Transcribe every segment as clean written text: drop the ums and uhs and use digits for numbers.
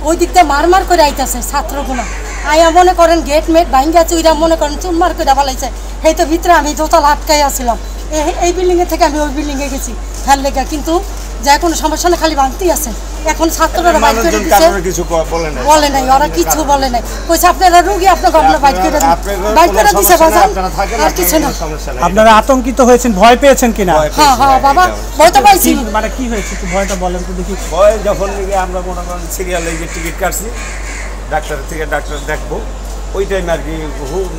ওই দিক দিয়ে মারমার করে আইতেছে ছাত্রগুলো আয়া মনে করেন গেট মেট ভাঙ্গা চুইরা মনে করেন চুরমার করে ফেলাইছে এই তো ভিতরে আমি দোতলা আটকাই আসছিলাম এই বিল্ডিংয়ে থেকে আমি ওই বিল্ডিংয়ে গেছি ফেল লেগে কিন্তু যা কোনো সমস্যা না খালি ভাঙতেই আছে এখন ছাত্ররা বাইক করে দিচ্ছে বলে নাই ওরা কিছু বলে নাই কইছে আপনারা রুগী আপনাকে আমরা বাইক করে দিছে বাজার আর কিছু না। আপনারা আতঙ্কিত হয়েছেন ভয় পেয়েছেন কিনা? হ্যাঁ হ্যাঁ বাবা ভয় তো পাইছি। মানে কি হয়েছে একটু ভয়টা বলেন তো দেখি। ভয় যখন আমরা মনে করেন সিরিয়ালে যে টিকিট কাটছি ডাক্তারের থেকে ডাক্তার দেখবো ওই টাইম আর কি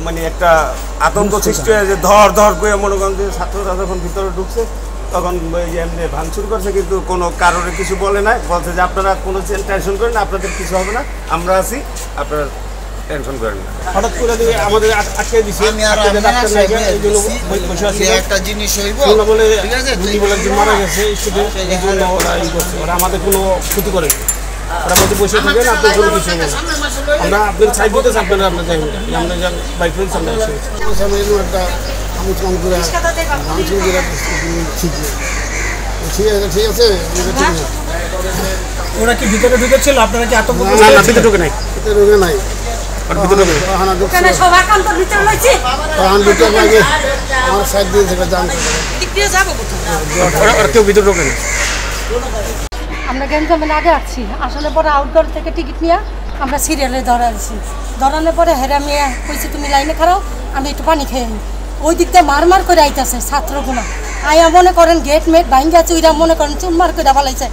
মানে একটা আতঙ্ক সৃষ্টি হয়েছে ধর ধর করে মনে করেন যে ছাত্ররা যখন ভিতরে ঢুকছে তখন এমনি ভাঙচুর করছে কিন্তু কোনো কারণে কিছু বলে নাই বলছে যে আপনারা কোনো টেনশন করেন না আপনাদের কিছু হবে না আমরা আছি আপনারা টেনশন করেন না। হঠাৎ করে আমাদের আটকে দিচ্ছে একটা জিনিস বলে মারা গেছে ওরা আমাদের কোনো ক্ষতি করে ওরা বলতে বসে থাকেন আপনার কোনো কিছু হবে আমরা আপনার সাইড দিতে আপনারা আপনার যাই আমরা বাইক ফ্রেন্ড সামনে একটা ঠিক আছে ওরা কি ভিতরে ঢুকেছিল আপনারা কি আতঙ্ক ভিতরে ঢুকে নাই নাই আমরা গেঞ্জামের আগে আসছি আসলে পরে আউটডোর থেকে টিকিট নিয়ে আমরা সিরিয়ালে ধরাইছি ধরানোর পরে হেরা মেয়ে কইছি তুমি লাইনে খারাও আমি একটু পানি খেয়ে নিই ওই দিক দিয়ে মারমার করে আইতেছে ছাত্রগুলো আয়া মনে করেন গেট মেট ভাঙ্গা চুইরা মনে করেন চুরমার করে ফেলাইছে